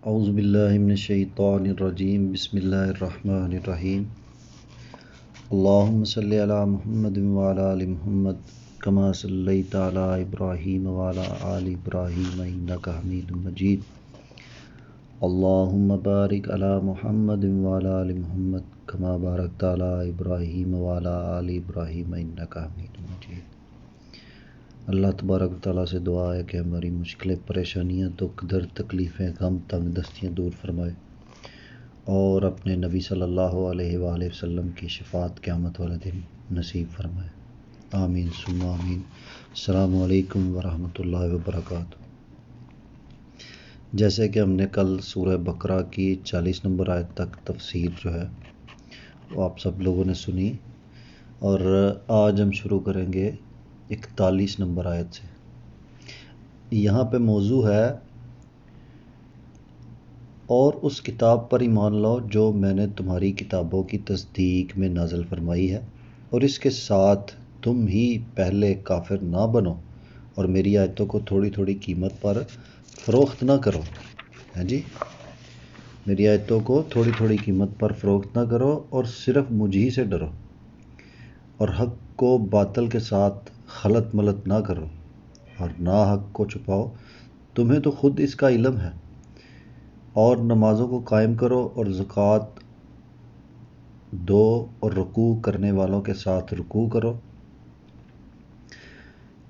اعوذ باللہ من الشیطان الرجیم بسم اللہ الرحمن الرحیم اللہم صلی علی محمد وعلی آل محمد کما صلیت علی ابراہیم وعلی آل ابراہیم انک حمید مجید اللہم بارک علی محمد وعلی آل محمد کما بارکت علی ابراہیم وعلی آل ابراہیم انک حمید مجید۔ اللہ تبارک و تعالیٰ سے دعا ہے کہ ہماری مشکلیں، پریشانیاں، دکھ درد، تکلیفیں، غم تنگ دستیاں دور فرمائے اور اپنے نبی صلی اللہ علیہ وآلہ وسلم کی شفاعت قیامت والے دن نصیب فرمائے، آمین ثم آمین۔ السلام علیکم ورحمۃ اللہ وبرکاتہ۔ جیسے کہ ہم نے کل سورہ بقرہ کی 40 نمبر آیت تک تفسیر جو ہے وہ آپ سب لوگوں نے سنی، اور آج ہم شروع کریں گے 41 نمبر آیت سے۔ یہاں پہ موضوع ہے اور اس کتاب پر ایمان لاؤ جو میں نے تمہاری کتابوں کی تصدیق میں نازل فرمائی ہے، اور اس کے ساتھ تم ہی پہلے کافر نہ بنو اور میری آیتوں کو تھوڑی تھوڑی قیمت پر فروخت نہ کرو۔ ہاں جی، میری آیتوں کو تھوڑی تھوڑی قیمت پر فروخت نہ کرو اور صرف مجھ ہی سے ڈرو، اور حق کو باطل کے ساتھ خلط ملط نہ کرو اور نہ حق کو چھپاؤ، تمہیں تو خود اس کا علم ہے، اور نمازوں کو قائم کرو اور زکوٰۃ دو اور رکوع کرنے والوں کے ساتھ رکوع کرو۔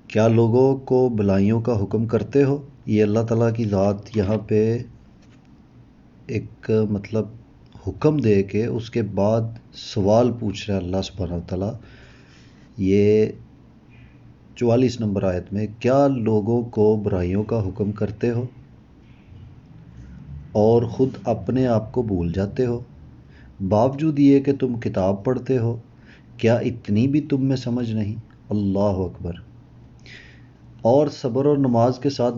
کیا لوگوں کو بھلائیوں کا حکم کرتے ہو؟ یہ اللہ تعالیٰ کی ذات یہاں پہ ایک حکم دے کے اس کے بعد سوال پوچھ رہا ہے اللہ سبحانہ و تعالیٰ، یہ 44 نمبر آیت میں، کیا لوگوں کو برائیوں کا حکم کرتے ہو اور خود اپنے آپ کو بھول جاتے ہو، باوجود یہ کہ تم کتاب پڑھتے ہو؟ کیا اتنی بھی تم میں سمجھ نہیں؟ اللہ اکبر۔ اور صبر اور نماز کے ساتھ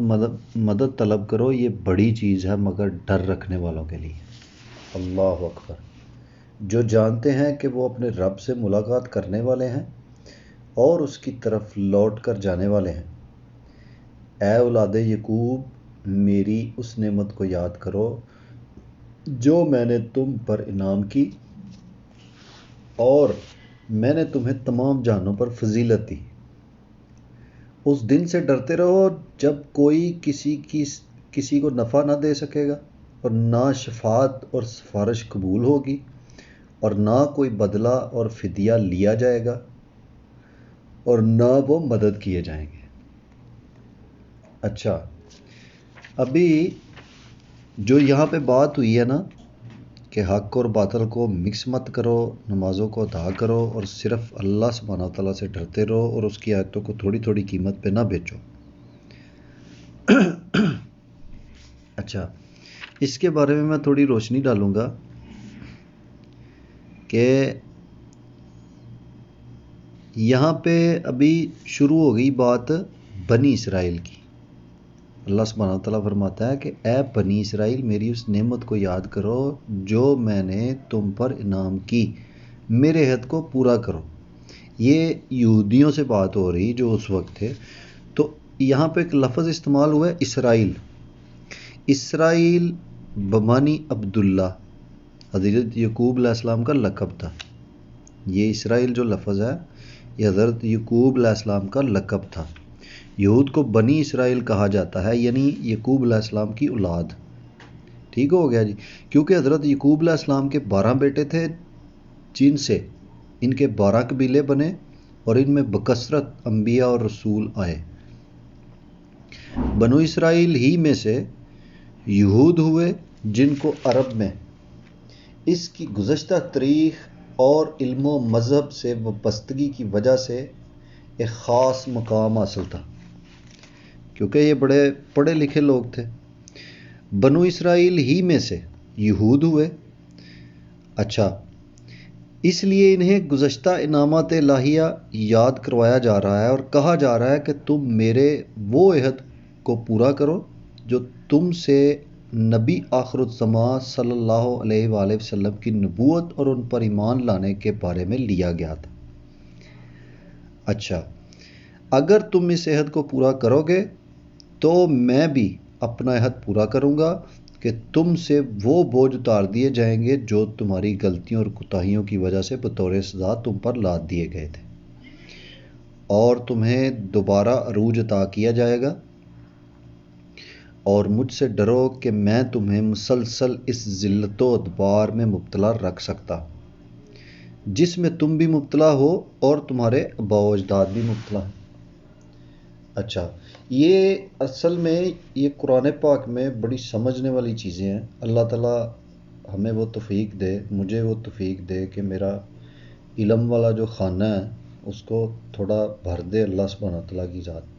مدد طلب کرو، یہ بڑی چیز ہے مگر ڈر رکھنے والوں کے لیے۔ اللہ اکبر۔ جو جانتے ہیں کہ وہ اپنے رب سے ملاقات کرنے والے ہیں اور اس کی طرف لوٹ کر جانے والے ہیں۔ اے اولاد یعقوب، میری اس نعمت کو یاد کرو جو میں نے تم پر انعام کی، اور میں نے تمہیں تمام جہانوں پر فضیلت دی۔ اس دن سے ڈرتے رہو جب کوئی کسی کو نفع نہ دے سکے گا، اور نہ شفاعت اور سفارش قبول ہوگی، اور نہ کوئی بدلہ اور فدیہ لیا جائے گا، اور نہ وہ مدد کیے جائیں گے۔ اچھا، ابھی جو یہاں پہ بات ہوئی ہے نا کہ حق اور باطل کو مکس مت کرو، نمازوں کو ادا کرو اور صرف اللہ سبحانہ و تعالیٰ سے ڈرتے رہو اور اس کی آیتوں کو تھوڑی تھوڑی قیمت پہ نہ بیچو۔ اچھا، اس کے بارے میں تھوڑی روشنی ڈالوں گا کہ یہاں پہ ابھی شروع ہو گئی بات بنی اسرائیل کی۔ اللہ سبحانہ وتعالیٰ فرماتا ہے کہ اے بنی اسرائیل، میری اس نعمت کو یاد کرو جو میں نے تم پر انعام کی، میرے عہد کو پورا کرو۔ یہ یہودیوں سے بات ہو رہی جو اس وقت تھے، تو یہاں پہ ایک لفظ استعمال ہوا ہے اسرائیل۔ اسرائیل بمانی عبداللہ، حضرت یعقوب علیہ السلام کا لقب تھا۔ یہ اسرائیل جو لفظ ہے یہ حضرت یعقوب علیہ السلام کا لقب تھا۔ یہود کو بنی اسرائیل کہا جاتا ہے، یعنی یعقوب علیہ السلام کی اولاد۔ ٹھیک ہو گیا جی، کیونکہ حضرت یعقوب علیہ السلام کے 12 بیٹے تھے، جن سے ان کے 12 قبیلے بنے، اور ان میں بکثرت انبیاء اور رسول آئے۔ بنو اسرائیل ہی میں سے یہود ہوئے، جن کو عرب میں اس کی گزشتہ تاریخ اور علم و مذہب سے وابستگی کی وجہ سے ایک خاص مقام حاصل تھا، کیونکہ یہ بڑے پڑھے لکھے لوگ تھے۔ بنو اسرائیل ہی میں سے یہود ہوئے۔ اچھا، اس لیے انہیں گزشتہ انعامات الہیہ یاد کروایا جا رہا ہے اور کہا جا رہا ہے کہ تم میرے وہ عہد کو پورا کرو جو تم سے نبی آخر الزماں صلی اللہ علیہ وآلہ وسلم کی نبوت اور ان پر ایمان لانے کے بارے میں لیا گیا تھا۔ اچھا، اگر تم اس عہد کو پورا کرو گے تو میں بھی اپنا عہد پورا کروں گا کہ تم سے وہ بوجھ اتار دیے جائیں گے جو تمہاری غلطیوں اور کوتاہیوں کی وجہ سے بطور سزا تم پر لاد دیے گئے تھے، اور تمہیں دوبارہ عروج عطا کیا جائے گا، اور مجھ سے ڈرو کہ میں تمہیں مسلسل اس ذلت و ادبار میں مبتلا رکھ سکتا ہوں جس میں تم بھی مبتلا ہو اور تمہارے آباء و اجداد بھی مبتلا ہیں۔ اچھا، یہ اصل میں یہ قرآن پاک میں بڑی سمجھنے والی چیزیں ہیں۔ اللہ تعالیٰ ہمیں وہ توفیق دے، مجھے وہ توفیق دے کہ میرا علم والا جو خانہ ہے اس کو تھوڑا بھر دے اللہ سبحانہ تعالیٰ کی ذات۔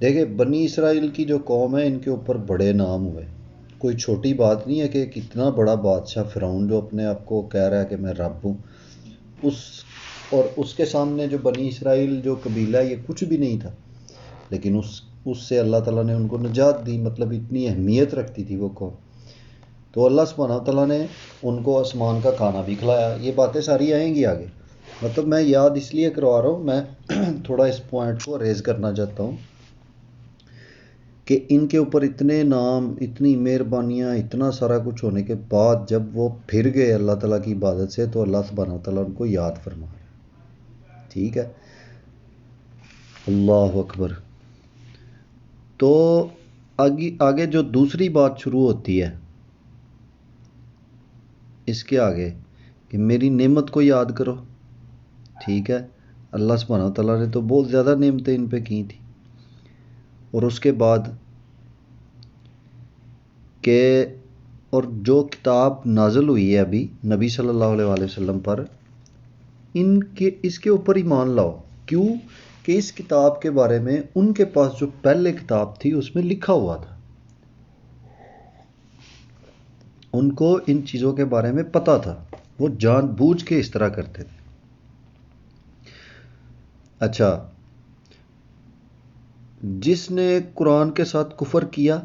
دیکھیں، بنی اسرائیل کی جو قوم ہے ان کے اوپر بڑے نام ہوئے، کوئی چھوٹی بات نہیں ہے کہ کتنا بڑا بادشاہ فرعون جو اپنے آپ کو کہہ رہا ہے کہ میں رب ہوں، اس کے سامنے جو بنی اسرائیل جو قبیلہ یہ کچھ بھی نہیں تھا، لیکن اس سے اللہ تعالیٰ نے ان کو نجات دی، مطلب اتنی اہمیت رکھتی تھی وہ قوم۔ تو اللہ سبحانہ تعالیٰ نے ان کو آسمان کا کھانا بھی کھلایا۔ یہ باتیں ساری آئیں گی آگے، مطلب میں یاد اس لیے کروا رہا ہوں، میں تھوڑا اس پوائنٹ کو ریز کرنا چاہتا ہوں کہ ان کے اوپر اتنے نام، اتنی مہربانیاں، اتنا سارا کچھ ہونے کے بعد جب وہ پھر گئے اللہ تعالیٰ کی عبادت سے تو اللہ سبحانہ تعالیٰ ان کو یاد فرما رہا ہے۔ ٹھیک ہے، اللہ اکبر۔ تو آگے جو دوسری بات شروع ہوتی ہے اس کے آگے کہ میری نعمت کو یاد کرو۔ ٹھیک ہے، اللہ سبحانہ تعالیٰ نے تو بہت زیادہ نعمتیں ان پہ کی تھی، اور اس کے بعد کہ اور جو کتاب نازل ہوئی ہے ابھی نبی صلی اللہ علیہ وآلہ وسلم پر، اس کے اوپر ایمان لاؤ۔ کیوں کہ اس کتاب کے بارے میں ان کے پاس جو پہلے کتاب تھی اس میں لکھا ہوا تھا، ان کو ان چیزوں کے بارے میں پتہ تھا، وہ جان بوجھ کے اس طرح کرتے تھے۔ اچھا، جس نے قرآن کے ساتھ کفر کیا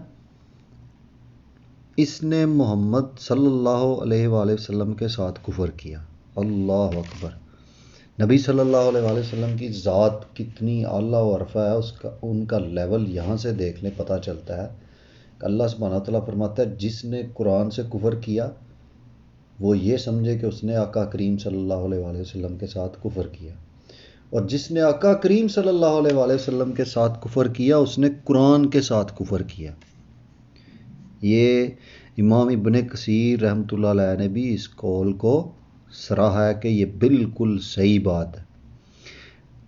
اس نے محمد صلی اللہ علیہ وآلہ وسلم کے ساتھ کفر کیا۔ اللہ اکبر۔ نبی صلی اللہ علیہ وآلہ وسلم کی ذات کتنی اعلیٰ و عرفہ ہے، ان کا لیول یہاں سے دیکھ لیں، پتہ چلتا ہے کہ اللہ سبحانہ تعالیٰ فرماتا ہے جس نے قرآن سے کفر کیا وہ یہ سمجھے کہ اس نے آقا کریم صلی اللہ علیہ وآلہ وسلم کے ساتھ کفر کیا، اور جس نے آقا کریم صلی اللہ علیہ وآلہ وسلم کے ساتھ کفر کیا اس نے قرآن کے ساتھ کفر کیا۔ یہ امام ابن کثیر رحمۃ اللہ علیہ نے بھی اس قول کو سراہا ہے کہ یہ بالکل صحیح بات ہے۔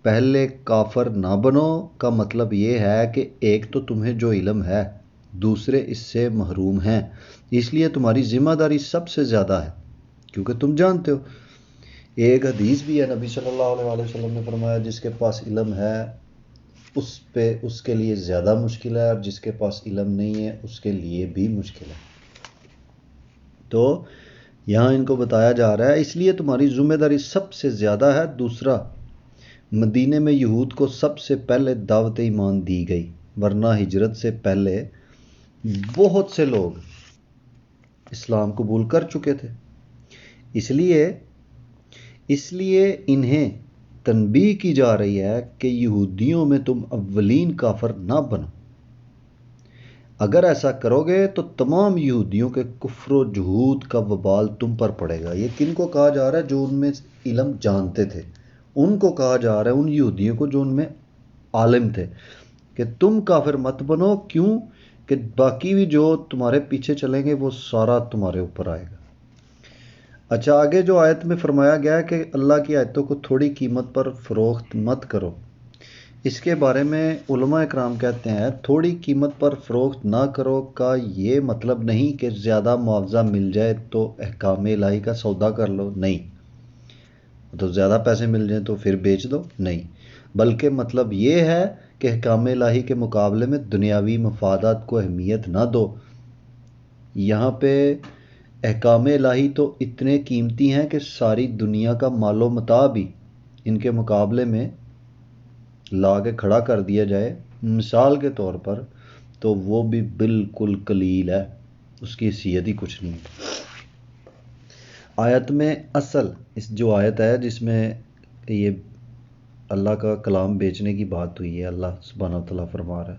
پہلے کافر نہ بنو کا مطلب یہ ہے کہ ایک تو تمہیں جو علم ہے، دوسرے اس سے محروم ہیں، اس لیے تمہاری ذمہ داری سب سے زیادہ ہے کیونکہ تم جانتے ہو۔ ایک حدیث بھی ہے، نبی صلی اللہ علیہ وآلہ وسلم نے فرمایا جس کے پاس علم ہے اس کے لیے زیادہ مشکل ہے، اور جس کے پاس علم نہیں ہے اس کے لیے بھی مشکل ہے۔ تو یہاں ان کو بتایا جا رہا ہے اس لیے تمہاری ذمہ داری سب سے زیادہ ہے۔ دوسرا، مدینے میں یہود کو سب سے پہلے دعوت ایمان دی گئی، ورنہ ہجرت سے پہلے بہت سے لوگ اسلام قبول کر چکے تھے۔ اس لیے انہیں تنبیہ کی جا رہی ہے کہ یہودیوں میں تم اولین کافر نہ بنو۔ اگر ایسا کرو گے تو تمام یہودیوں کے کفر و جہود کا وبال تم پر پڑے گا۔ یہ کن کو کہا جا رہا ہے؟ جو ان میں علم جانتے تھے، ان کو کہا جا رہا ہے، ان یہودیوں کو جو ان میں عالم تھے، کہ تم کافر مت بنو۔ کیوں کہ باقی بھی جو تمہارے پیچھے چلیں گے وہ سارا تمہارے اوپر آئے گا۔ اچھا، آگے جو آیت میں فرمایا گیا ہے کہ اللہ کی آیتوں کو تھوڑی قیمت پر فروخت مت کرو، اس کے بارے میں علماء اکرام کہتے ہیں تھوڑی قیمت پر فروخت نہ کرو کا یہ مطلب نہیں کہ زیادہ معاوضہ مل جائے تو احکام الہی کا سودا کر لو، نہیں، تو زیادہ پیسے مل جائیں تو پھر بیچ دو، نہیں، بلکہ مطلب یہ ہے کہ احکام الہی کے مقابلے میں دنیاوی مفادات کو اہمیت نہ دو۔ یہاں پہ احکام الہی تو اتنے قیمتی ہیں کہ ساری دنیا کا مال و متاع بھی ان کے مقابلے میں لا کے کھڑا کر دیا جائے مثال کے طور پر تو وہ بھی بالکل قلیل ہے، اس کی حیثیت ہی کچھ نہیں ہے۔ آیت میں اس جو آیت ہے جس میں یہ اللہ کا کلام بیچنے کی بات ہوئی ہے، اللہ سبحانہ وتعالیٰ فرما رہا ہے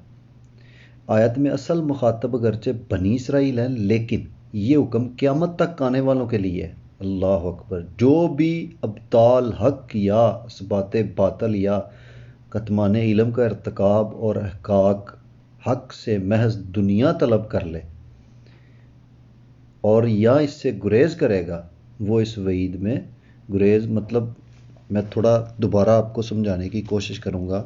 آیت میں اصل مخاطب اگرچہ بنی اسرائیل ہیں، لیکن یہ حکم قیامت تک آنے والوں کے لیے ہے۔ اللہ اکبر۔ جو بھی ابطال حق یا اثبات باطل یا کتمان علم کا ارتکاب اور احقاق حق سے محض دنیا طلب کر لے اور یا اس سے گریز کرے گا، وہ اس وعید میں گریز، مطلب میں تھوڑا دوبارہ آپ کو سمجھانے کی کوشش کروں گا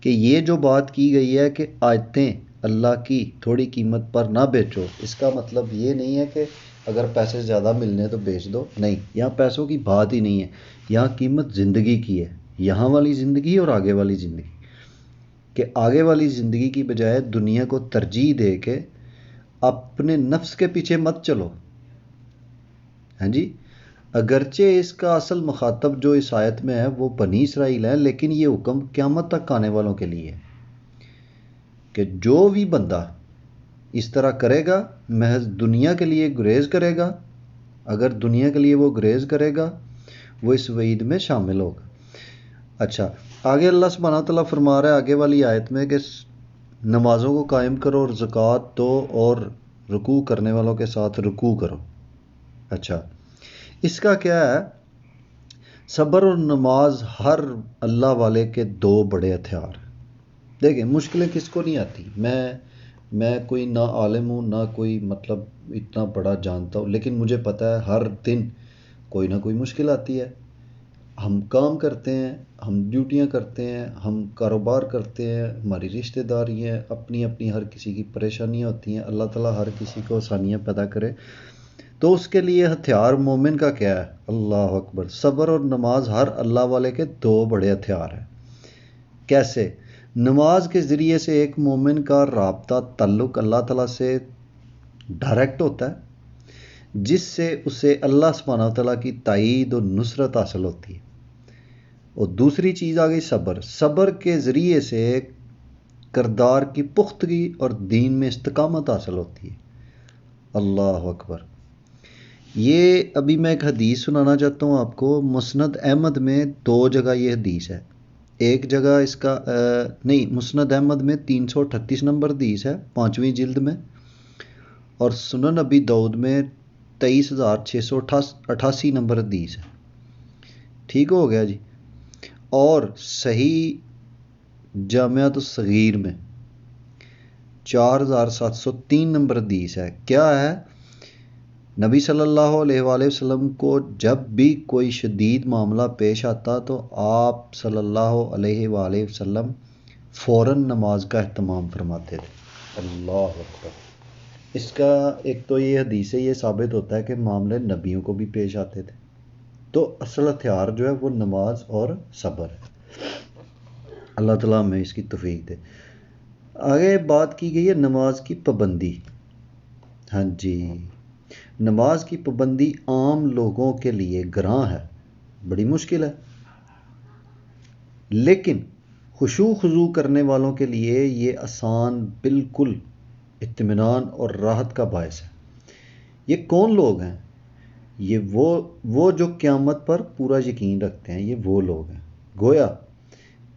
کہ یہ جو بات کی گئی ہے کہ آیتیں اللہ کی تھوڑی قیمت پر نہ بیچو، اس کا مطلب یہ نہیں ہے کہ اگر پیسے زیادہ ملنے تو بیچ دو، نہیں، یہاں پیسوں کی بات ہی نہیں ہے، یہاں قیمت زندگی کی ہے، یہاں والی زندگی اور آگے والی زندگی، کہ آگے والی زندگی کی بجائے دنیا کو ترجیح دے کے اپنے نفس کے پیچھے مت چلو۔ ہاں جی، اگرچہ اس کا اصل مخاطب جو اس آیت میں ہے وہ بنی اسرائیل ہے، لیکن یہ حکم قیامت تک آنے والوں کے لیے ہے کہ جو بھی بندہ اس طرح کرے گا، محض دنیا کے لیے گریز کرے گا، اگر دنیا کے لیے وہ گریز کرے گا وہ اس وعید میں شامل ہوگا۔ اچھا، آگے اللہ سبحانہ وتعالیٰ فرما رہا ہے آگے والی آیت میں کہ نمازوں کو قائم کرو اور زکوٰۃ دو اور رکوع کرنے والوں کے ساتھ رکوع کرو۔ اچھا، اس کا کیا ہے؟ صبر اور نماز ہر اللہ والے کے دو بڑے ہتھیار۔ دیکھیں، مشکلیں کس کو نہیں آتی، میں کوئی نہ عالم ہوں نہ کوئی مطلب اتنا بڑا جانتا ہوں، لیکن مجھے پتہ ہے ہر دن کوئی نہ کوئی مشکل آتی ہے۔ ہم کام کرتے ہیں، ہم ڈیوٹیاں کرتے ہیں، ہم کاروبار کرتے ہیں، ہماری رشتہ داری ہیں، اپنی اپنی ہر کسی کی پریشانیاں ہوتی ہیں۔ اللہ تعالیٰ ہر کسی کو آسانیاں پیدا کرے، تو اس کے لیے ہتھیار مومن کا کیا ہے؟ اللہ اکبر۔ صبر اور نماز ہر اللہ والے کے دو بڑے ہتھیار ہیں۔ کیسے؟ نماز کے ذریعے سے ایک مومن کا رابطہ تعلق اللہ تعالیٰ سے ڈائریکٹ ہوتا ہے، جس سے اسے اللہ سبحانہ وتعالیٰ کی تائید اور نصرت حاصل ہوتی ہے۔ اور دوسری چیز آ گئی صبر۔ صبر کے ذریعے سے کردار کی پختگی اور دین میں استقامت حاصل ہوتی ہے۔ اللہ اکبر۔ یہ ابھی میں ایک حدیث سنانا چاہتا ہوں آپ کو۔ مسند احمد میں دو جگہ یہ حدیث ہے۔ ایک جگہ اس کا نہیں، مسند احمد میں 338 نمبر حدیث ہے 5ویں جلد میں، اور سنن ابی داؤد میں 23,688 نمبر حدیث ہے۔ ٹھیک ہو گیا جی۔ اور صحیح جامعۃ الصغیر میں 4703 نمبر حدیث ہے۔ کیا ہے؟ نبی صلی اللہ علیہ وآلہ وسلم کو جب بھی کوئی شدید معاملہ پیش آتا تو آپ صلی اللہ علیہ وآلہ وسلم فوراً نماز کا اہتمام فرماتے تھے۔ اللہ اکبر۔ اس کا ایک تو یہ حدیث سے یہ ثابت ہوتا ہے کہ معاملے نبیوں کو بھی پیش آتے تھے۔ تو اصل ہتھیار جو ہے وہ نماز اور صبر ہے۔ اللہ تعالیٰ ہمیں اس کی توفیق دے۔ آگے بات کی گئی ہے نماز کی پابندی۔ ہاں جی، نماز کی پابندی عام لوگوں کے لیے گراں ہے، بڑی مشکل ہے، لیکن خشوع خضوع کرنے والوں کے لیے یہ آسان، بالکل اطمینان اور راحت کا باعث ہے۔ یہ کون لوگ ہیں؟ یہ وہ جو قیامت پر پورا یقین رکھتے ہیں، یہ وہ لوگ ہیں۔ گویا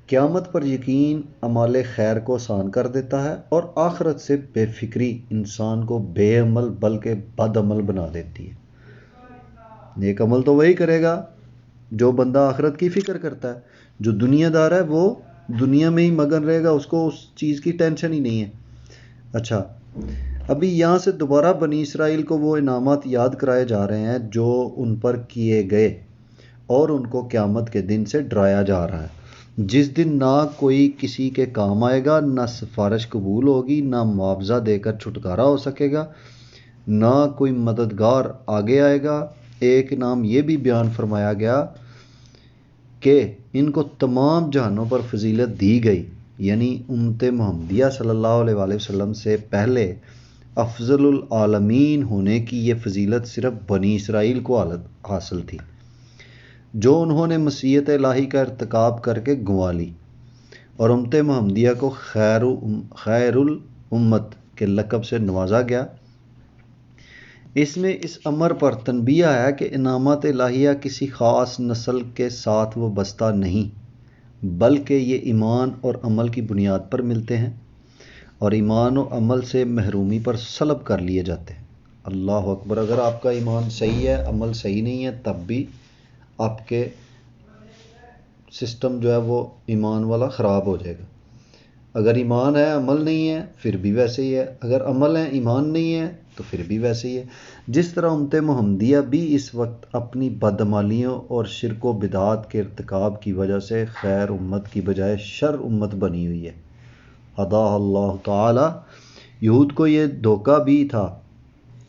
قیامت پر یقین اعمال خیر کو آسان کر دیتا ہے اور آخرت سے بے فکری انسان کو بے عمل بلکہ بد عمل بنا دیتی ہے۔ نیک عمل تو وہی کرے گا جو بندہ آخرت کی فکر کرتا ہے۔ جو دنیا دار ہے وہ دنیا میں ہی مگن رہے گا، اس کو اس چیز کی ٹینشن ہی نہیں ہے۔ اچھا، ابھی یہاں سے دوبارہ بنی اسرائیل کو وہ انعامات یاد کرائے جا رہے ہیں جو ان پر کیے گئے، اور ان کو قیامت کے دن سے ڈرایا جا رہا ہے، جس دن نہ کوئی کسی کے کام آئے گا، نہ سفارش قبول ہوگی، نہ معاوضہ دے کر چھٹکارا ہو سکے گا، نہ کوئی مددگار آگے آئے گا۔ ایک نام یہ بھی بیان فرمایا گیا کہ ان کو تمام جہانوں پر فضیلت دی گئی، یعنی امت محمدیہ صلی اللہ علیہ وآلہ وسلم سے پہلے افضل العالمین ہونے کی یہ فضیلت صرف بنی اسرائیل کو حاصل تھی، جو انہوں نے مشیت الہی کا ارتکاب کر کے گنوا لی، اور امت محمدیہ کو خیر الامت کے لقب سے نوازا گیا۔ اس میں اس امر پر تنبیہ ہے کہ انعامات الہیہ کسی خاص نسل کے ساتھ وابستہ نہیں، بلکہ یہ ایمان اور عمل کی بنیاد پر ملتے ہیں۔ اور ایمان و عمل سے محرومی پر سلب کر لیے جاتے ہیں۔ اللہ اکبر، اگر آپ کا ایمان صحیح ہے، عمل صحیح نہیں ہے، تب بھی آپ کے سسٹم جو ہے وہ ایمان والا خراب ہو جائے گا۔ اگر ایمان ہے عمل نہیں ہے پھر بھی ویسے ہی ہے، اگر عمل ہے ایمان نہیں ہے تو پھر بھی ویسے ہی ہے۔ جس طرح امت محمدیہ بھی اس وقت اپنی بدعمالیوں اور شرک و بدعات کے ارتکاب کی وجہ سے خیر امت کی بجائے شر امت بنی ہوئی ہے۔ ہدا اللہ تعالی، یہود کو یہ دھوکہ بھی تھا،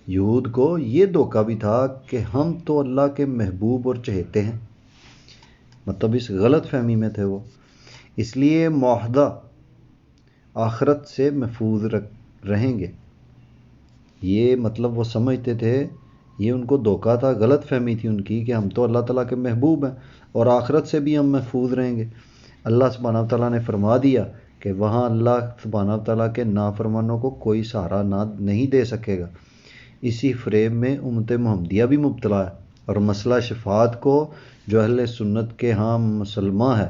یہود کو یہ دھوکہ بھی تھا کہ ہم تو اللہ کے محبوب اور چہیتے ہیں، مطلب اس غلط فہمی میں تھے وہ، اس لیے معاہدہ آخرت سے محفوظ رہیں گے۔ یہ مطلب وہ سمجھتے تھے، یہ ان کو دھوکہ تھا، غلط فہمی تھی ان کی کہ ہم تو اللہ تعالیٰ کے محبوب ہیں اور آخرت سے بھی ہم محفوظ رہیں گے۔ اللہ سبحانہ تعالیٰ نے فرما دیا کہ وہاں اللہ سبحانہ تعالیٰ کے نافرمانوں کو کوئی سہارا نہیں دے سکے گا۔ اسی فریب میں امت محمدیہ بھی مبتلا ہے، اور مسئلہ شفاعت کو جو اہل سنت کے ہاں مسلمہ ہے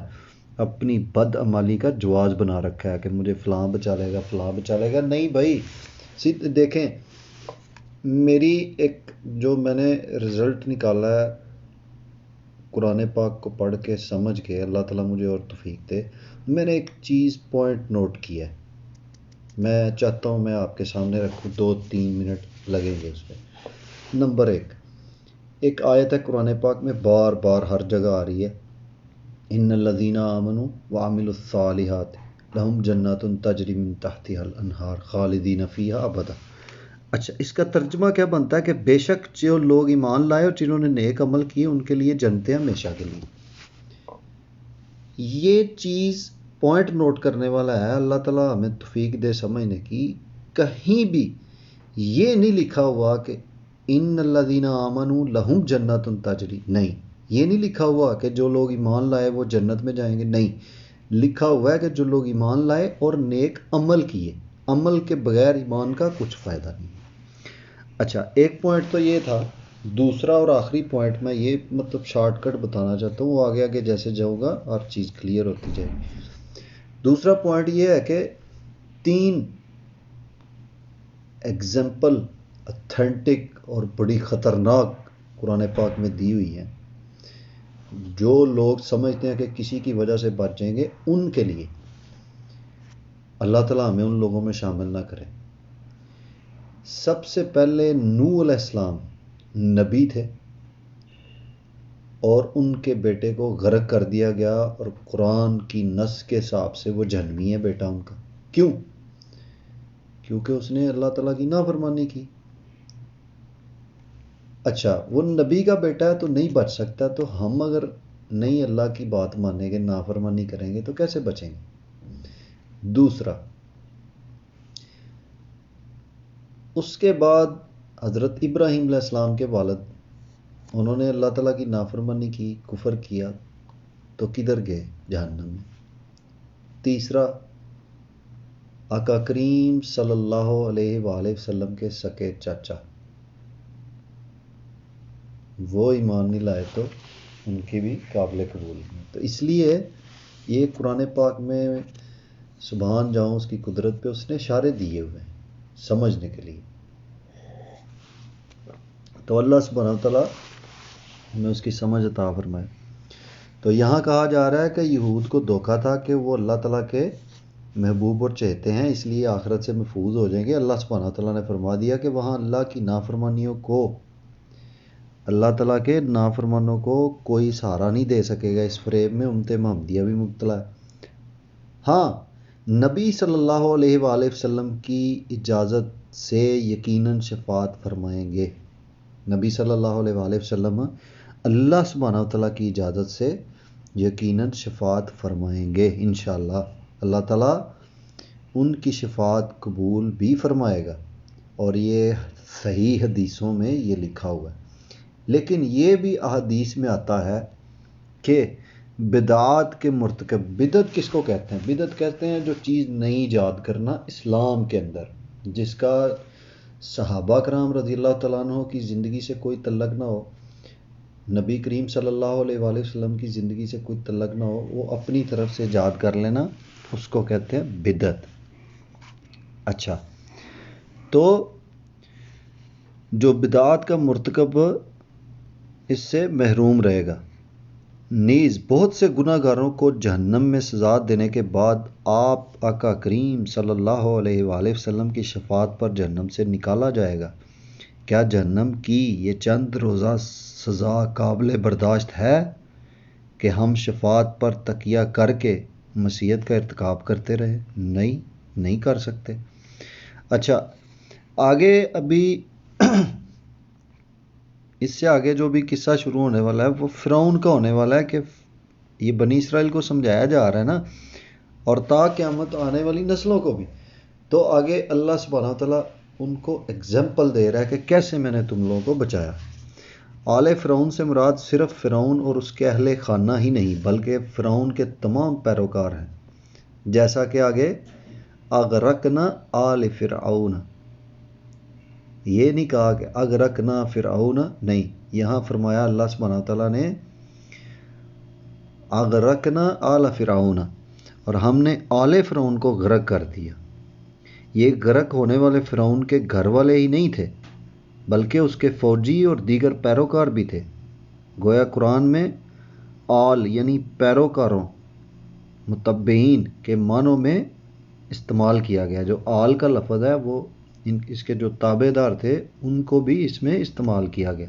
اپنی بد عمالی کا جواز بنا رکھا ہے کہ مجھے فلاں بچا لے گا، فلاں بچا لے گا۔ نہیں بھائی، دیکھیں میری ایک جو میں نے رزلٹ نکالا ہے قرآن پاک کو پڑھ کے سمجھ کے، اللہ تعالیٰ مجھے اور توفیق دے، میں نے ایک چیز پوائنٹ نوٹ کیا ہے، میں چاہتا ہوں میں آپ کے سامنے رکھوں، 2-3 منٹ لگیں گے اس پہ۔ نمبر ایک آیت ہے قرآن پاک میں بار بار ہر جگہ آ رہی ہے، ان الذین آمنوا وعملوا الصالحات لہم جنات تجری من تحتها الانہار خالدین فیہا ابدا۔ اچھا، اس کا ترجمہ کیا بنتا ہے کہ بے شک جو لوگ ایمان لائے اور جنہوں نے نیک عمل کیے ان کے لیے جنتیں ہمیشہ کے لیے۔ یہ چیز پوائنٹ نوٹ کرنے والا ہے، اللہ تعالیٰ ہمیں توفیق دے سمجھنے کی۔ کہیں بھی یہ نہیں لکھا ہوا کہ ان الذین آمنوا لہم جنات تجری، نہیں، یہ نہیں لکھا ہوا کہ جو لوگ ایمان لائے وہ جنت میں جائیں گے، نہیں، لکھا ہوا ہے کہ جو لوگ ایمان لائے اور نیک عمل کیے، عمل کے بغیر ایمان کا کچھ فائدہ نہیں۔ اچھا، ایک پوائنٹ تو یہ تھا، دوسرا اور آخری پوائنٹ میں یہ مطلب شارٹ کٹ بتانا چاہتا ہوں، وہ آگے آگے جیسے جاؤں گا ہر چیز کلیئر ہوتی جائے گی۔ دوسرا پوائنٹ یہ ہے کہ 3 ایگزامپل اتھینٹک اور بڑی خطرناک قرآن پاک میں دی ہوئی ہیں، جو لوگ سمجھتے ہیں کہ کسی کی وجہ سے بچ جائیں گے ان کے لیے۔ اللہ تعالیٰ ہمیں ان لوگوں میں شامل نہ کرے۔ سب سے پہلے نوح علیہ السلام نبی تھے اور ان کے بیٹے کو غرق کر دیا گیا، اور قرآن کی نص کے حساب سے وہ جہنمی ہے بیٹا ان کا۔ کیوں؟ کیونکہ اس نے اللہ تعالیٰ کی نافرمانی کی۔ اچھا، وہ نبی کا بیٹا ہے تو نہیں بچ سکتا، تو ہم اگر نہیں اللہ کی بات مانیں گے، نافرمانی کریں گے تو کیسے بچیں گے؟ دوسرا، اس کے بعد حضرت ابراہیم علیہ السلام کے والد، انہوں نے اللہ تعالیٰ کی نافرمانی کی، کفر کیا، تو کدھر گئے؟ جہنم میں۔ تیسرا، آقا کریم صلی اللہ علیہ وآلہ وسلم کے سکے چاچا، وہ ایمان نہیں لائے تو ان کی بھی قابل قبول نہیں۔ تو اس لیے یہ قرآن پاک میں سبحان جاؤں اس کی قدرت پہ، اس نے اشارے دیے ہوئے ہیں سمجھنے کے لیے۔ تو اللہ سبحانہ تعالیٰ ہمیں اس کی سمجھ عطا فرمائے۔ تو یہاں کہا جا رہا ہے کہ یہود کو دھوکہ تھا کہ وہ اللہ تعالیٰ کے محبوب اور چہتے ہیں، اس لیے آخرت سے محفوظ ہو جائیں گے۔ اللہ سبحانہ تعالیٰ نے فرما دیا کہ وہاں اللہ کی نافرمانیوں کو، اللہ تعالیٰ کے نافرمانوں کو کوئی سہارا نہیں دے سکے گا۔ اس فریب میں امت محمدیہ بھی مبتلا ہے۔ ہاں، نبی صلی اللہ علیہ وآلہ وسلم کی اجازت سے یقیناً شفاعت فرمائیں گے۔ نبی صلی اللہ علیہ وآلہ وسلم اللہ سبحانہ تعالیٰ کی اجازت سے یقیناً شفاعت فرمائیں گے انشاءاللہ۔ اللہ تعالیٰ ان کی شفاعت قبول بھی فرمائے گا، اور یہ صحیح حدیثوں میں یہ لکھا ہوا ہے۔ لیکن یہ بھی احادیث میں آتا ہے کہ بدعات کے مرتکب، بدعت کس کو کہتے ہیں؟ بدعت کہتے ہیں جو چیز نئی ایجاد کرنا اسلام کے اندر، جس کا صحابہ کرام رضی اللہ تعالیٰ عنہ کی زندگی سے کوئی تعلق نہ ہو، نبی کریم صلی اللہ علیہ وآلہ وسلم کی زندگی سے کوئی تعلق نہ ہو، وہ اپنی طرف سے ایجاد کر لینا، اس کو کہتے ہیں بدعت۔ اچھا، تو جو بدعات کا مرتکب اس سے محروم رہے گا. نیز بہت سے گناہ گاروں کو جہنم میں سزا دینے کے بعد آپ آقا کریم صلی اللہ علیہ وآلہ وسلم کی شفاعت پر جہنم سے نکالا جائے گا. کیا جہنم کی یہ چند روزہ سزا قابل برداشت ہے کہ ہم شفاعت پر تکیہ کر کے معصیت کا ارتکاب کرتے رہے؟ نہیں کر سکتے. اچھا، آگے ابھی اس سے آگے جو بھی قصہ شروع ہونے والا ہے وہ فرعون کا ہونے والا ہے، کہ یہ بنی اسرائیل کو سمجھایا جا رہا ہے نا، اور تا قیامت آنے والی نسلوں کو بھی. تو آگے اللہ سبحانہ وتعالیٰ ان کو اگزامپل دے رہا ہے کہ کیسے میں نے تم لوگوں کو بچایا. آل فرعون سے مراد صرف فرعون اور اس کے اہل خانہ ہی نہیں بلکہ فرعون کے تمام پیروکار ہیں، جیسا کہ آگے اغرقنا آل فرعون. یہ نہیں کہا کہ اغرقنا فرعون، نہیں، یہاں فرمایا اللہ سبحانہ تعالیٰ نے اغرقنا آل فرعون، اور ہم نے آل فرعون کو غرق کر دیا. یہ غرق ہونے والے فرعون کے گھر والے ہی نہیں تھے بلکہ اس کے فوجی اور دیگر پیروکار بھی تھے. گویا قرآن میں آل یعنی پیروکاروں، متبعین کے معنوں میں استعمال کیا گیا. جو آل کا لفظ ہے وہ اس کے جو تابع دار تھے ان کو بھی اس میں استعمال کیا گیا.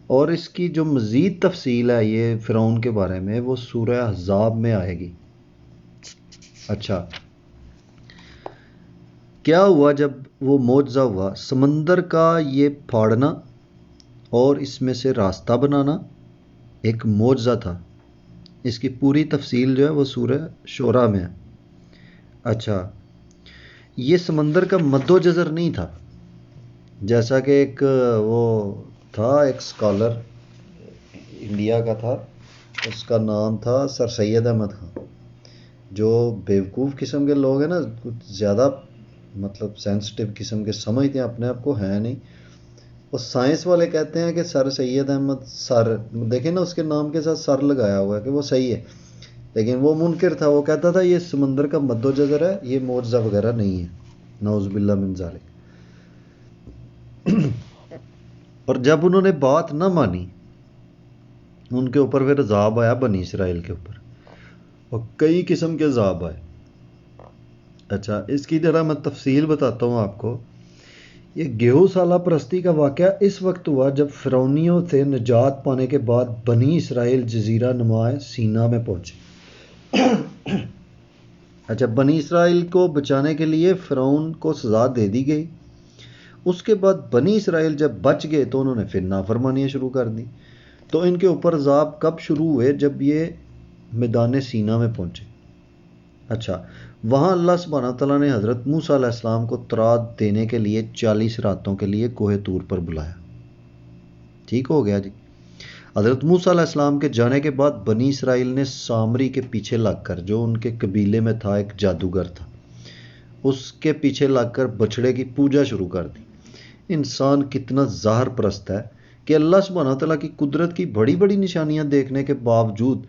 اور اس کی جو مزید تفصیل ہے یہ فرعون کے بارے میں وہ سورہ احزاب میں آئے گی. اچھا، کیا ہوا جب وہ معجزہ ہوا؟ سمندر کا یہ پھاڑنا اور اس میں سے راستہ بنانا ایک معجزہ تھا. اس کی پوری تفصیل جو ہے وہ سورہ شعراء میں ہے. اچھا، یہ سمندر کا مد و جزر نہیں تھا، جیسا کہ ایک وہ تھا، ایک سکالر انڈیا کا تھا، اس کا نام تھا سر سید احمد خان. جو بیوقوف قسم کے لوگ ہیں نا، کچھ زیادہ مطلب سینسٹیو قسم کے سمجھتے ہیں اپنے آپ کو، ہیں نہیں. وہ سائنس والے کہتے ہیں کہ سر سید احمد، سر دیکھیں نا اس کے نام کے ساتھ سر لگایا ہوا ہے کہ وہ صحیح ہے، لیکن وہ منکر تھا. وہ کہتا تھا یہ سمندر کا مد و جزر ہے، یہ معجزہ وغیرہ نہیں ہے، نعوذ باللہ من ذالک. اور جب انہوں نے بات نہ مانی ان کے اوپر پھر عذاب آیا، بنی اسرائیل کے اوپر، اور کئی قسم کے عذاب آئے. اچھا، اس کی ذرا میں تفصیل بتاتا ہوں آپ کو. یہ گیہوں سالہ پرستی کا واقعہ اس وقت ہوا جب فرعونیوں سے نجات پانے کے بعد بنی اسرائیل جزیرہ نما سینا میں پہنچے. اچھا، بنی اسرائیل کو بچانے کے لیے فرعون کو سزا دے دی گئی. اس کے بعد بنی اسرائیل جب بچ گئے تو انہوں نے پھر نافرمانیاں شروع کر دی. تو ان کے اوپر عذاب کب شروع ہوئے؟ جب یہ میدان سینا میں پہنچے. اچھا، وہاں اللہ سبحانہ تعالیٰ نے حضرت موسیٰ علیہ السلام کو تراد دینے کے لیے 40 راتوں کے لیے کوہ طور پر بلایا. ٹھیک ہو گیا جی. حضرت موسیٰ علیہ السلام کے جانے کے بعد بنی اسرائیل نے سامری کے پیچھے لگ کر، جو ان کے قبیلے میں تھا ایک جادوگر تھا، اس کے پیچھے لگ کر بچڑے کی پوجا شروع کر دی. انسان کتنا ظاہر پرست ہے کہ اللہ سبحانہ تعالیٰ کی قدرت کی بڑی بڑی نشانیاں دیکھنے کے باوجود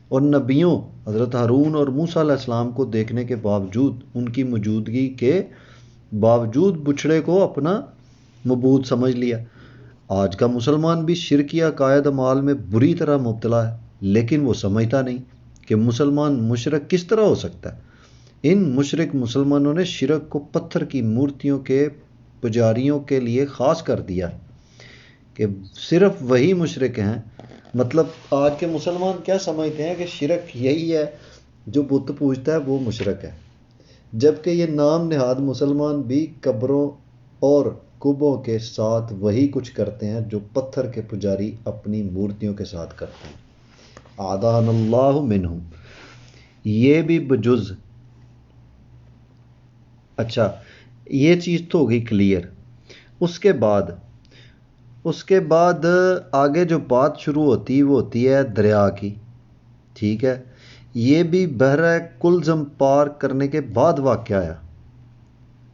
اور نبیوں حضرت ہارون اور موسیٰ علیہ السلام کو دیکھنے کے باوجود، ان کی موجودگی کے باوجود بچھڑے کو اپنا معبود سمجھ لیا. آج کا مسلمان بھی شرکی عقائد اعمال میں بری طرح مبتلا ہے، لیکن وہ سمجھتا نہیں کہ مسلمان مشرک کس طرح ہو سکتا ہے. ان مشرک مسلمانوں نے شرک کو پتھر کی مورتیوں کے پجاریوں کے لیے خاص کر دیا کہ صرف وہی مشرک ہیں. مطلب آج کے مسلمان کیا سمجھتے ہیں کہ شرک یہی ہے، جو بت پوجتا ہے وہ مشرک ہے، جبکہ یہ نام نہاد مسلمان بھی قبروں اور کبوں کے ساتھ وہی کچھ کرتے ہیں جو پتھر کے پجاری اپنی مورتیوں کے ساتھ کرتے ہیں. اعاذنا اللہ منہم. یہ بھی بجز. اچھا، یہ چیز تو ہوگی کلیئر. اس کے بعد آگے جو بات شروع ہوتی وہ ہوتی ہے دریا کی. ٹھیک ہے، یہ بھی بحر کلزم پار کرنے کے بعد واقع آیا.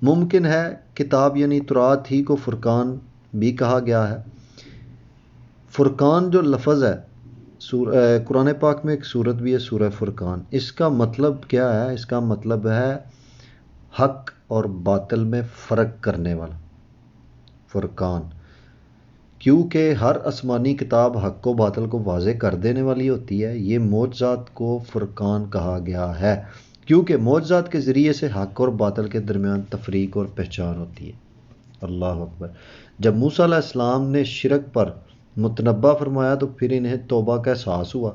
ممکن ہے کتاب یعنی تورات ہی کو فرقان بھی کہا گیا ہے. فرقان جو لفظ ہے قرآن پاک میں ایک سورت بھی ہے سورہ فرقان. اس کا مطلب کیا ہے؟ اس کا مطلب ہے حق اور باطل میں فرق کرنے والا، فرقان، کیونکہ ہر آسمانی کتاب حق و باطل کو واضح کر دینے والی ہوتی ہے۔ یہ معجزات کو فرقان کہا گیا ہے کیونکہ معجزات کے ذریعے سے حق اور باطل کے درمیان تفریق اور پہچان ہوتی ہے۔ اللہ اکبر۔ جب موسیٰ علیہ السلام نے شرک پر متنبہ فرمایا تو پھر انہیں توبہ کا احساس ہوا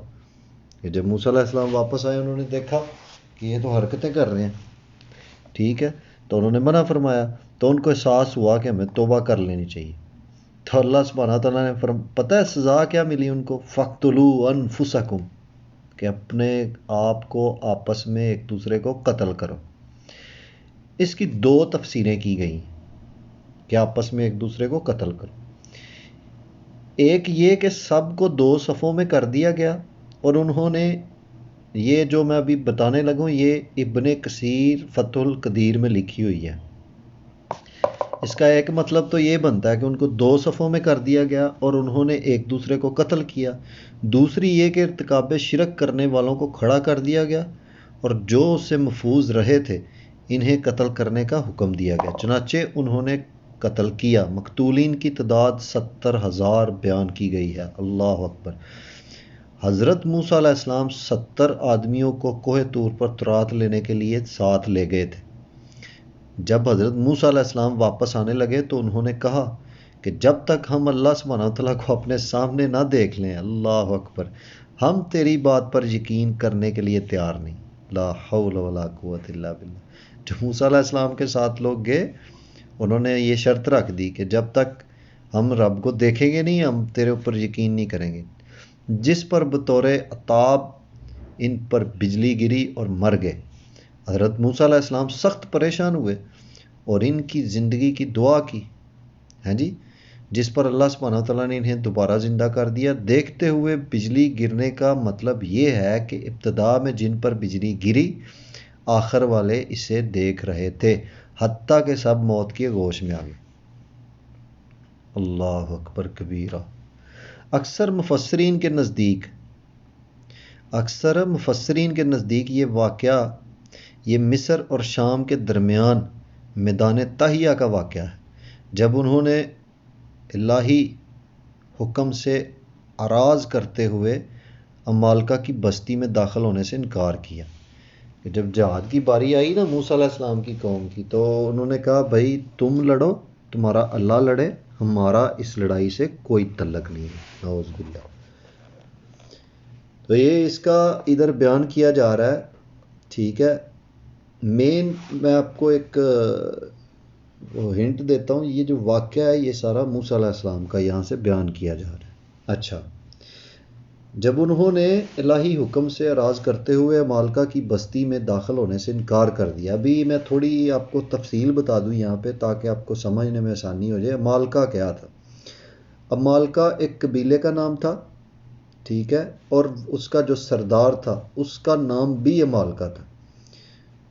کہ جب موسیٰ علیہ السلام واپس آئے انہوں نے دیکھا کہ یہ تو حرکتیں کر رہے ہیں، ٹھیک ہے، تو انہوں نے منع فرمایا، تو ان کو احساس ہوا کہ ہمیں توبہ کر لینی چاہیے۔ تو اللہ سبحانہ تعالیٰ نے پتہ ہے سزا کیا ملی ان کو؟ فَاقْتُلُوا أَنفُسَكُمْ، کہ اپنے آپ کو آپس میں ایک دوسرے کو قتل کرو۔ اس کی دو تفسیریں کی گئی کہ آپس میں ایک دوسرے کو قتل کرو۔ ایک یہ کہ سب کو دو صفوں میں کر دیا گیا، اور انہوں نے، یہ جو میں ابھی بتانے لگوں یہ ابن کثیر فتح القدیر میں لکھی ہوئی ہے۔ اس کا ایک مطلب تو یہ بنتا ہے کہ ان کو دو صفوں میں کر دیا گیا اور انہوں نے ایک دوسرے کو قتل کیا۔ دوسری یہ کہ ارتکاب شرک کرنے والوں کو کھڑا کر دیا گیا اور جو اس سے محفوظ رہے تھے انہیں قتل کرنے کا حکم دیا گیا، چنانچہ انہوں نے قتل کیا۔ مقتولین کی تعداد 70,000 بیان کی گئی ہے۔ اللہ اکبر۔ حضرت موسیٰ علیہ السلام 70 آدمیوں کو کوہ طور پر تورات لینے کے لیے ساتھ لے گئے تھے۔ جب حضرت موسیٰ علیہ السلام واپس آنے لگے تو انہوں نے کہا کہ جب تک ہم اللہ سبحانہ وتعالیٰ کو اپنے سامنے نہ دیکھ لیں، اللہ اکبر، ہم تیری بات پر یقین کرنے کے لیے تیار نہیں۔ لا حول ولا قوت الا باللہ۔ جو موسیٰ علیہ السلام کے ساتھ لوگ گئے انہوں نے یہ شرط رکھ دی کہ جب تک ہم رب کو دیکھیں گے نہیں ہم تیرے اوپر یقین نہیں کریں گے، جس پر بطور عطاب ان پر بجلی گری اور مر گئے۔ حضرت موسیٰ علیہ السلام سخت پریشان ہوئے اور ان کی زندگی کی دعا کی، ہیں جی، جس پر اللہ سبحانہ وتعالیٰ نے انہیں دوبارہ زندہ کر دیا۔ دیکھتے ہوئے بجلی گرنے کا مطلب یہ ہے کہ ابتدا میں جن پر بجلی گری آخر والے اسے دیکھ رہے تھے، حتیٰ کہ سب موت کی آغوش میں آ گئے۔ اللہ اکبر کبیرہ۔ اکثر مفسرین کے نزدیک یہ واقعہ یہ مصر اور شام کے درمیان میدان تہیہ کا واقعہ ہے، جب انہوں نے الہی حکم سے اعراض کرتے ہوئے عمالقہ کی بستی میں داخل ہونے سے انکار کیا۔ کہ جب جہاد کی باری آئی نا موسیٰ علیہ السلام کی قوم کی، تو انہوں نے کہا بھائی تم لڑو، تمہارا اللہ لڑے، ہمارا اس لڑائی سے کوئی تعلق نہیں ہے، نعوذ باللہ۔ تو یہ اس کا ادھر بیان کیا جا رہا ہے، ٹھیک ہے۔ میں آپ کو ایک ہنٹ دیتا ہوں، یہ جو واقعہ ہے یہ سارا موسیٰ علیہ السلام کا یہاں سے بیان کیا جا رہا ہے۔ اچھا، جب انہوں نے الہی حکم سے اعراض کرتے ہوئے عمالقہ کی بستی میں داخل ہونے سے انکار کر دیا۔ ابھی میں تھوڑی آپ کو تفصیل بتا دوں یہاں پہ تاکہ آپ کو سمجھنے میں آسانی ہو جائے۔ عمالقہ کیا تھا؟ عمالقہ ایک قبیلے کا نام تھا، ٹھیک ہے، اور اس کا جو سردار تھا اس کا نام بھی عمالقہ تھا،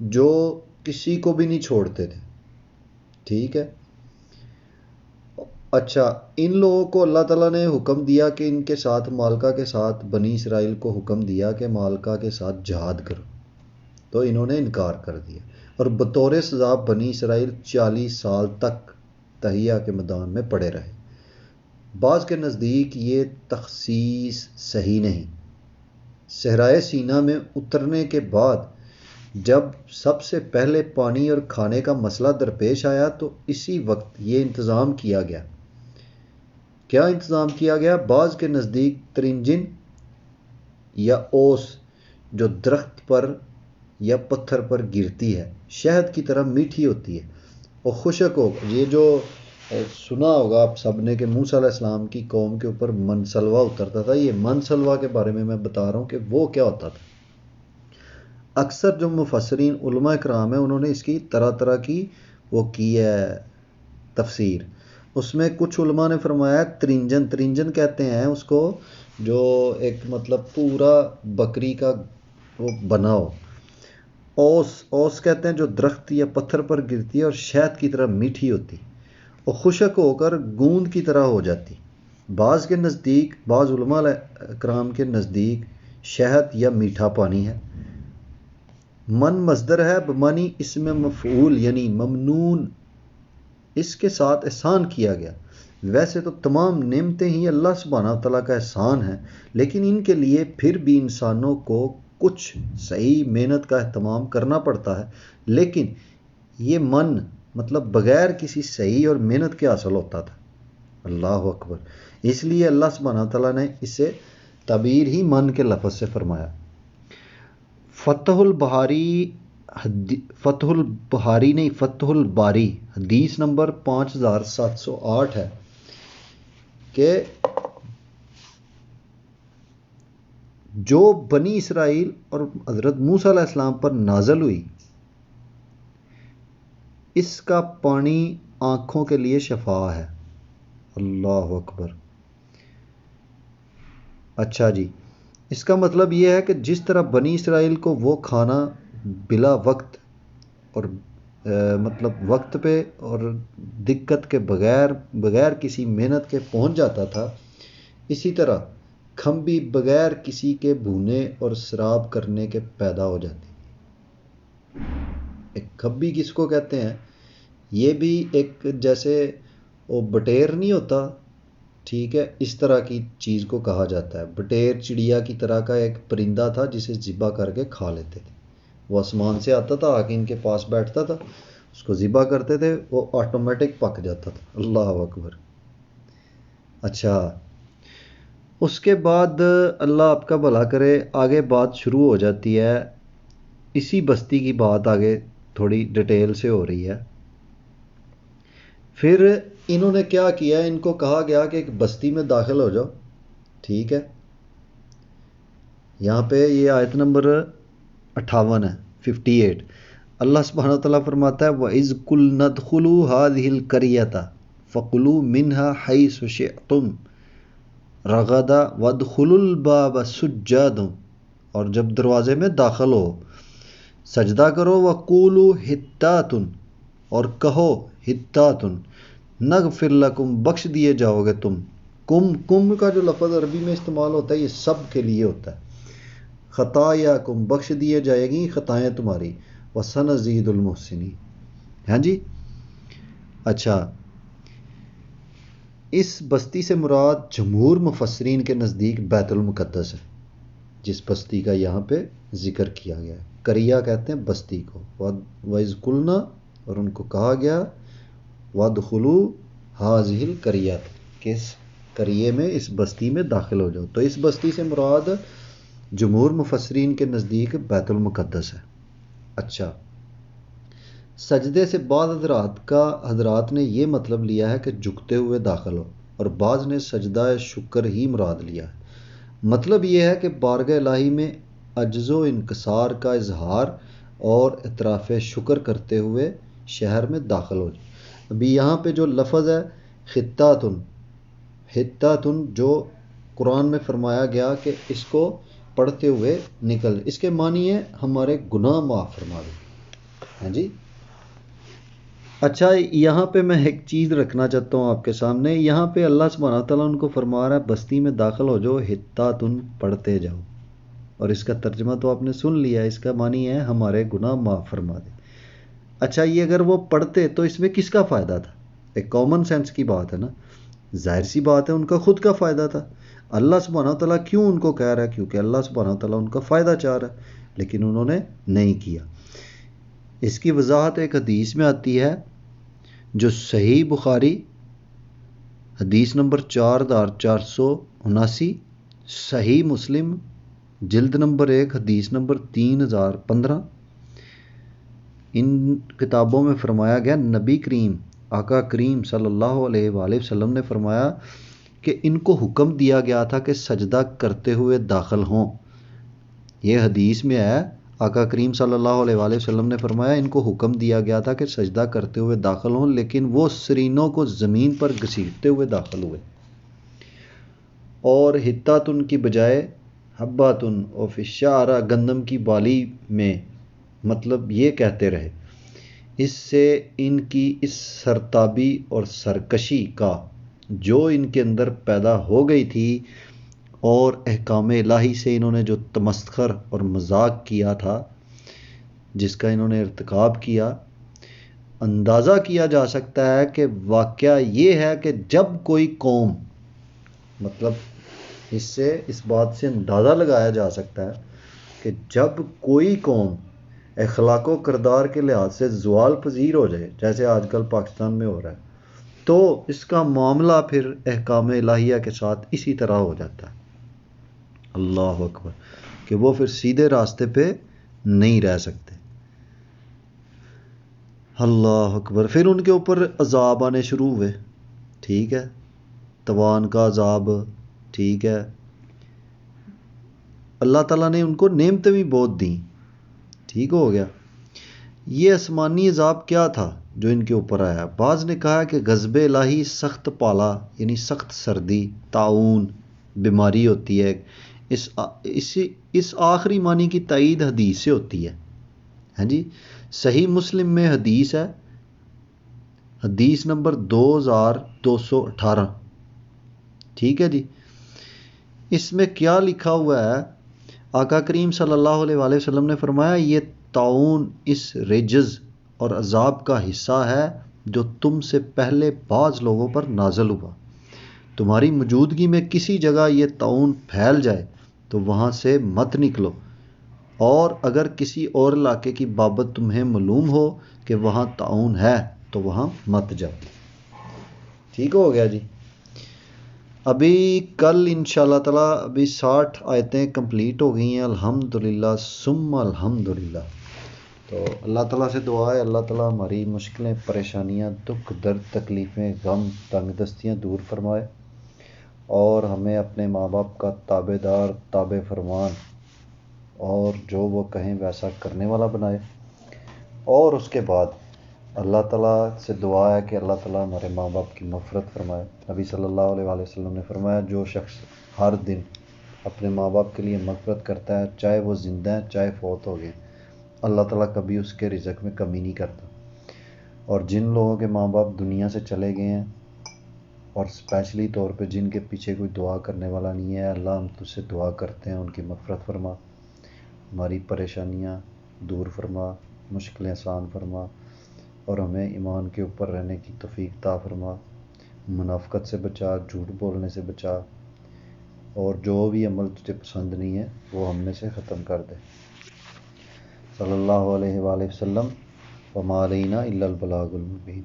جو کسی کو بھی نہیں چھوڑتے تھے، ٹھیک ہے۔ اچھا، ان لوگوں کو اللہ تعالیٰ نے حکم دیا کہ ان کے ساتھ عمالقہ کے ساتھ بنی اسرائیل کو حکم دیا کہ عمالقہ کے ساتھ جہاد کرو، تو انہوں نے انکار کر دیا اور بطور سزا بنی اسرائیل 40 سال تک تہیہ کے میدان میں پڑے رہے۔ بعض کے نزدیک یہ تخصیص صحیح نہیں۔ صحرائے سینا میں اترنے کے بعد جب سب سے پہلے پانی اور کھانے کا مسئلہ درپیش آیا تو اسی وقت یہ انتظام کیا گیا۔ کیا انتظام کیا گیا؟ بعض کے نزدیک ترنجن یا اوس جو درخت پر یا پتھر پر گرتی ہے، شہد کی طرح میٹھی ہوتی ہے اور خشک ہو۔ یہ جو سنا ہوگا آپ سب نے کہ موسیٰ علیہ السلام کی قوم کے اوپر منسلوہ اترتا تھا، یہ منسلوہ کے بارے میں بتا رہا ہوں کہ وہ کیا ہوتا تھا۔ اکثر جو مفسرین علماء کرام ہیں انہوں نے اس کی طرح طرح کی وہ کی ہے تفسیر۔ اس میں کچھ علماء نے فرمایا ترنجن کہتے ہیں اس کو جو ایک مطلب پورا بکری کا وہ بنا ہو۔ اوس کہتے ہیں جو درخت یا پتھر پر گرتی ہے اور شہد کی طرح میٹھی ہوتی اور خشک ہو کر گوند کی طرح ہو جاتی۔ بعض علماء کرام کے نزدیک شہد یا میٹھا پانی ہے۔ من مصدر ہے بمانی اسم مفعول یعنی ممنون، اس کے ساتھ احسان کیا گیا۔ ویسے تو تمام نعمتیں ہی اللہ سبحانہ تعالیٰ کا احسان ہے، لیکن ان کے لیے پھر بھی انسانوں کو کچھ صحیح محنت کا اہتمام کرنا پڑتا ہے، لیکن یہ من مطلب بغیر کسی صحیح اور محنت کے حاصل ہوتا تھا۔ اللہ اکبر، اس لیے اللہ سبحانہ تعالیٰ نے اسے تعبیر ہی من کے لفظ سے فرمایا۔ فتح الباری حدیث نمبر 5708 ہے کہ جو بنی اسرائیل اور حضرت موسیٰ علیہ السلام پر نازل ہوئی، اس کا پانی آنکھوں کے لیے شفا ہے۔ اللہ اکبر۔ اچھا جی، اس کا مطلب یہ ہے کہ جس طرح بنی اسرائیل کو وہ کھانا بلا وقت اور مطلب وقت پہ اور دقت کے بغیر کسی محنت کے پہنچ جاتا تھا، اسی طرح کھمبی بغیر کسی کے بھونے اور سراب کرنے کے پیدا ہو جاتی۔ ایک کھمبی کس کو کہتے ہیں؟ یہ بھی ایک جیسے وہ بٹیر نہیں ہوتا، ٹھیک ہے، اس طرح کی چیز کو کہا جاتا ہے۔ بٹیر چڑیا کی طرح کا ایک پرندہ تھا جسے ذبح کر کے کھا لیتے تھے۔ وہ آسمان سے آتا تھا، آ کے ان کے پاس بیٹھتا تھا، اس کو ذبح کرتے تھے، وہ آٹومیٹک پک جاتا تھا۔ اللہ اکبر۔ اچھا، اس کے بعد اللہ آپ کا بھلا کرے، آگے بات شروع ہو جاتی ہے، اسی بستی کی بات آگے تھوڑی ڈیٹیل سے ہو رہی ہے۔ پھر انہوں نے کیا کیا، ان کو کہا گیا کہ ایک بستی میں داخل ہو جاؤ، ٹھیک ہے۔ یہاں پہ یہ آیت نمبر 58 ہے، 58۔ اللہ سبحانہ وتعالیٰ فرماتا ہے وَإِذْ قُلْنَا ادْخُلُوا هَٰذِهِ الْقَرْيَةَ فَكُلُوا مِنْهَا حَيْثُ شِئْتُمْ رَغَدًا وَادْخُلُوا الْبَابَ سُجَّدًا، اور جب دروازے میں داخل ہو سجدہ کرو، وَقُولُوا حِطَّةٌ، اور کہو حِطَّةٌ نَغْفِرْ لَكُمْ، بخش دیے جاؤ گے تم۔ کم کا جو لفظ عربی میں استعمال ہوتا ہے یہ سب کے لیے ہوتا ہے۔ خطایاکم، بخش دیے جائے گی خطائیں تمہاری، وَسَنَزِيدُ الْمُحْسِنِينَ۔ ہاں جی، اچھا، اس بستی سے مراد جمہور مفسرین کے نزدیک بیت المقدس ہے، جس بستی کا یہاں پہ ذکر کیا گیا ہے۔ قریہ کہتے ہیں بستی کو، وَإِذْ قُلْنَا، اور ان کو کہا گیا وَادْخُلُوا هَٰذِهِ الْقَرْيَةَ، کہ اس قریے میں، اس بستی میں داخل ہو جاؤ۔ تو اس بستی سے مراد جمہور مفسرین کے نزدیک بیت المقدس ہے۔ اچھا، سجدے سے بعض حضرات نے یہ مطلب لیا ہے کہ جھکتے ہوئے داخل ہو، اور بعض نے سجدہ شکر ہی مراد لیا ہے۔ مطلب یہ ہے کہ بارگاہ الہی میں عجز و انکسار کا اظہار اور اعتراف شکر کرتے ہوئے شہر میں داخل ہو جائے۔ ابھی یہاں پہ جو لفظ ہے حطاتن، جو قرآن میں فرمایا گیا کہ اس کو پڑھتے ہوئے نکل، اس کے معنی ہے ہمارے گناہ معاف فرما دے۔ ہاں جی، اچھا، یہاں پہ میں ایک چیز رکھنا چاہتا ہوں آپ کے سامنے۔ یہاں پہ اللہ سبحانہ تعالیٰ ان کو فرما رہا ہے بستی میں داخل ہو جاؤ، حطاتن پڑھتے جاؤ، اور اس کا ترجمہ تو آپ نے سن لیا، اس کا معنی ہے ہمارے گناہ معاف فرما دے۔ اچھا، یہ اگر وہ پڑھتے تو اس میں کس کا فائدہ تھا؟ ایک کامن سینس کی بات ہے نا، ظاہر سی بات ہے ان کا خود کا فائدہ تھا۔ اللہ سبحانہ تعالیٰ کیوں ان کو کہہ رہا ہے؟ کیونکہ اللہ سبحانہ تعالیٰ ان کا فائدہ چاہ رہا ہے، لیکن انہوں نے نہیں کیا۔ اس کی وضاحت ایک حدیث میں آتی ہے جو صحیح بخاری حدیث نمبر 4479، صحیح مسلم جلد نمبر 1 حدیث نمبر 3015، ان کتابوں میں فرمایا گیا، نبی کریم آقا کریم صلی اللہ علیہ وآلہ وسلم نے فرمایا کہ ان کو حکم دیا گیا تھا کہ سجدہ کرتے ہوئے داخل ہوں۔ یہ حدیث میں ہے، آقا کریم صلی اللہ علیہ وآلہ وسلم نے فرمایا ان کو حکم دیا گیا تھا کہ سجدہ کرتے ہوئے داخل ہوں، لیکن وہ سرینوں کو زمین پر گھسیٹتے ہوئے داخل ہوئے، اور حطاتن کی بجائے حباتن اور فی الشعرہ، گندم کی بالی میں، مطلب یہ کہتے رہے۔ اس سے ان کی اس سرتابی اور سرکشی کا جو ان کے اندر پیدا ہو گئی تھی، اور احکام الہی سے انہوں نے جو تمسخر اور مذاق کیا تھا، جس کا انہوں نے ارتکاب کیا، اندازہ کیا جا سکتا ہے کہ واقعہ یہ ہے کہ جب کوئی قوم، مطلب اس بات سے اندازہ لگایا جا سکتا ہے کہ جب کوئی قوم اخلاق و کردار کے لحاظ سے زوال پذیر ہو جائے، جیسے آج کل پاکستان میں ہو رہا ہے، تو اس کا معاملہ پھر احکام الہیہ کے ساتھ اسی طرح ہو جاتا ہے، اللہ اکبر، کہ وہ پھر سیدھے راستے پہ نہیں رہ سکتے، اللہ اکبر۔ پھر ان کے اوپر عذاب آنے شروع ہوئے، ٹھیک ہے، توان کا عذاب، ٹھیک ہے، اللہ تعالیٰ نے ان کو نعمتیں بھی بہت دیں، ٹھیک ہو گیا۔ یہ آسمانی عذاب کیا تھا جو ان کے اوپر آیا؟ بعض نے کہا کہ غضب الہی سخت پالا، یعنی سخت سردی، طاعون بیماری ہوتی ہے، اس آخری معنی کی تائید حدیث سے ہوتی ہے، ہاں جی، صحیح مسلم میں حدیث ہے، حدیث نمبر 2218، ٹھیک ہے جی۔ اس میں کیا لکھا ہوا ہے؟ آقا کریم صلی اللہ علیہ وآلہ وسلم نے فرمایا، یہ طاعون اس رجز اور عذاب کا حصہ ہے جو تم سے پہلے بعض لوگوں پر نازل ہوا، تمہاری موجودگی میں کسی جگہ یہ طاعون پھیل جائے تو وہاں سے مت نکلو، اور اگر کسی اور علاقے کی بابت تمہیں معلوم ہو کہ وہاں طاعون ہے تو وہاں مت جاؤ، ٹھیک ہو گیا جی۔ ابھی کل انشاءاللہ تعالیٰ ابھی 60 آیتیں کمپلیٹ ہو گئی ہیں، الحمدللہ ثم الحمدللہ۔ تو اللہ تعالیٰ سے دعا ہے اللہ تعالیٰ ہماری مشکلیں، پریشانیاں، دکھ درد، تکلیفیں، غم، تنگ دستیاں دور فرمائے، اور ہمیں اپنے ماں باپ کا تابع دار، تابع فرمان، اور جو وہ کہیں ویسا کرنے والا بنائے۔ اور اس کے بعد اللہ تعالیٰ سے دعا ہے کہ اللہ تعالیٰ ہمارے ماں باپ کی مغفرت فرمائے۔ نبی صلی اللہ علیہ وآلہ وسلم نے فرمایا، جو شخص ہر دن اپنے ماں باپ کے لیے مغفرت کرتا ہے، چاہے وہ زندہ ہیں چاہے فوت ہو گئے، اللہ تعالیٰ کبھی اس کے رزق میں کمی نہیں کرتا۔ اور جن لوگوں کے ماں باپ دنیا سے چلے گئے ہیں، اور اسپیشلی طور پہ جن کے پیچھے کوئی دعا کرنے والا نہیں ہے، اللہ ہم تجھ سے دعا کرتے ہیں ان کی مغفرت فرما، ہماری پریشانیاں دور فرما، مشکلیں آسان فرما، اور ہمیں ایمان کے اوپر رہنے کی توفیق عطا فرما، منافقت سے بچا، جھوٹ بولنے سے بچا، اور جو بھی عمل تجھے پسند نہیں ہے وہ ہم میں سے ختم کر دے۔ صلی اللہ علیہ وآلہ وسلم، وما علینا الا البلاغ المبین۔